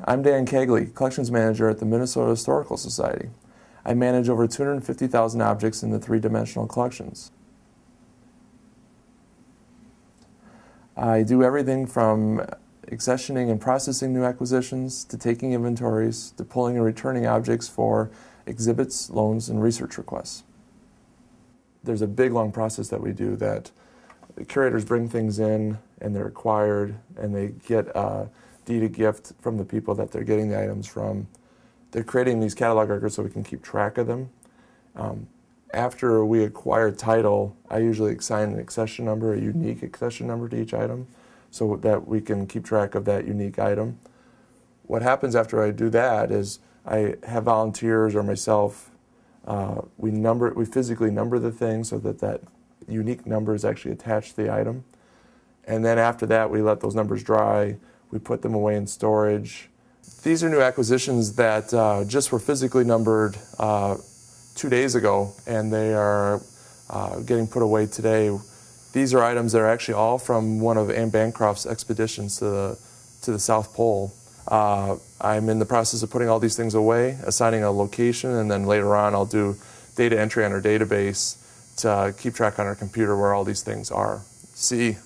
I'm Dan Cagley, Collections Manager at the Minnesota Historical Society. I manage over 250,000 objects in the three-dimensional collections. I do everything from accessioning and processing new acquisitions, to taking inventories, to pulling and returning objects for exhibits, loans, and research requests. There's a big, long process that we do that the curators bring things in and they're acquired and they get a deed of gift from the people that they're getting the items from. They're creating these catalog records so we can keep track of them. After we acquire title, I usually assign an accession number, a unique accession number to each item, so that we can keep track of that unique item. What happens after I do that is I have volunteers or myself, we physically number the thing so that that unique number is actually attached to the item. And then after that, we let those numbers dry, we put them away in storage. These are new acquisitions that just were physically numbered 2 days ago, and they are getting put away today. These are items that are actually all from one of Anne Bancroft's expeditions to the South Pole. I'm in the process of putting all these things away, assigning a location, and then later on I'll do data entry on our database to keep track on our computer where all these things are. See,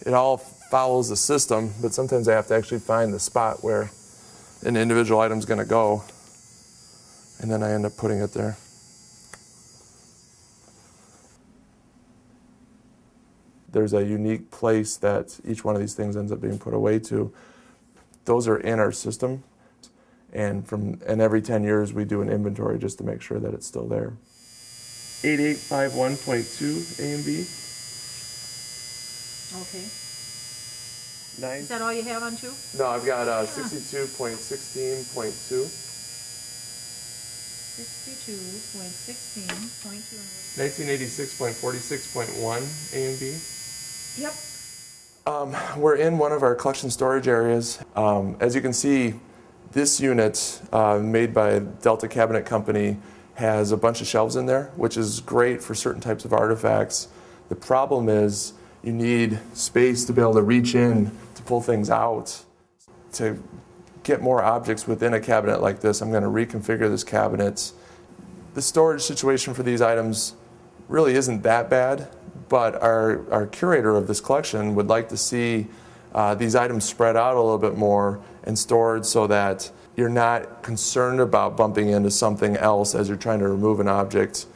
it all follows the system, but sometimes I have to actually find the spot where an individual item is going to go, and then I end up putting it there. There's a unique place that each one of these things ends up being put away to. Those are in our system, and every 10 years we do an inventory just to make sure that it's still there. 8851.2 A and B. Okay. 9. Is that all you have on 2? No, I've got 62.16.2. 62.16.2. 1986.46.1 A and B. Yep. We're in one of our collection storage areas. As you can see, this unit, made by Delta Cabinet Company, has a bunch of shelves in there, which is great for certain types of artifacts. The problem is you need space to be able to reach in to pull things out. To get more objects within a cabinet like this, I'm going to reconfigure this cabinet. The storage situation for these items really isn't that bad, but our curator of this collection would like to see these items spread out a little bit more and stored so that you're not concerned about bumping into something else as you're trying to remove an object.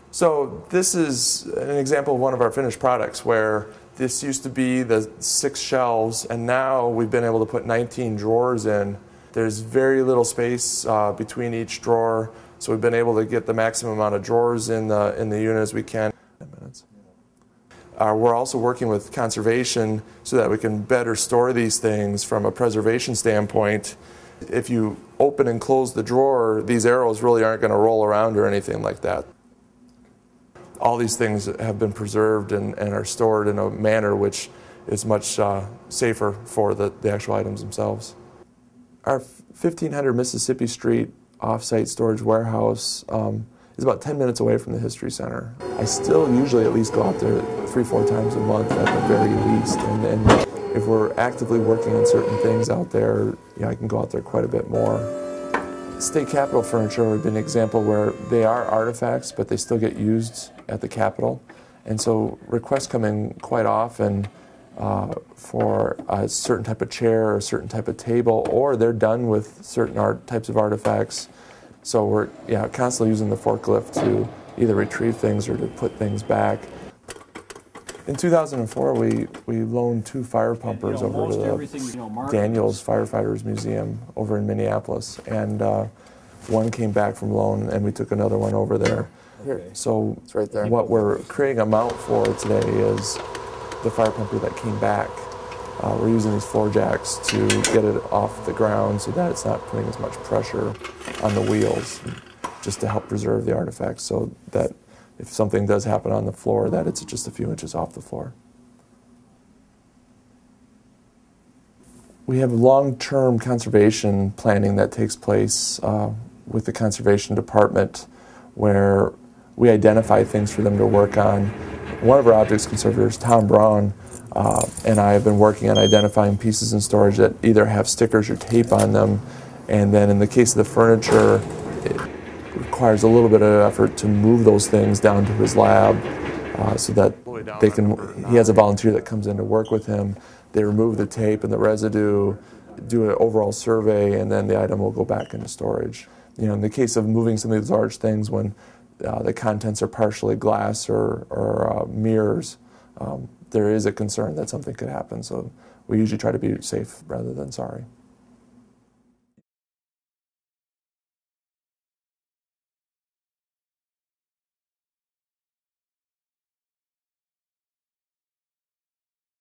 So this is an example of one of our finished products where this used to be the 6 shelves, and now we've been able to put 19 drawers in. There's very little space between each drawer, so we've been able to get the maximum amount of drawers in the unit as we can. We're also working with conservation so that we can better store these things from a preservation standpoint. If you open and close the drawer, these arrows really aren't going to roll around or anything like that. All these things have been preserved and are stored in a manner which is much safer for the actual items themselves. Our 1500 Mississippi Street off-site storage warehouse is about 10 minutes away from the History Center. I still usually at least go out there 3-4 times a month at the very least, and if we're actively working on certain things out there, I can go out there quite a bit more. State Capitol furniture would be an example where they are artifacts, but they still get used at the Capitol, and so requests come in quite often for a certain type of chair or a certain type of table, or they're done with certain types of artifacts. So we're constantly using the forklift to either retrieve things or to put things back. In 2004, we loaned 2 fire pumpers over to the Daniels Firefighters Museum over in Minneapolis, and one came back from loan, and we took another one over there. Okay. So it's right there. What we're creating a mount for today is the fire pumper that came back. We're using these floor jacks to get it off the ground so that it's not putting as much pressure on the wheels, just to help preserve the artifacts so that if something does happen on the floor, that it's just a few inches off the floor. We have long-term conservation planning that takes place with the Conservation Department, where we identify things for them to work on. One of our objects conservators, Tom Brown, And I have been working on identifying pieces in storage that either have stickers or tape on them. And then in the case of the furniture, it requires a little bit of effort to move those things down to his lab so that he has a volunteer that comes in to work with him. They remove the tape and the residue, do an overall survey, and then the item will go back into storage. You know, in the case of moving some of these large things, when the contents are partially glass or mirrors, there is a concern that something could happen. So we usually try to be safe rather than sorry.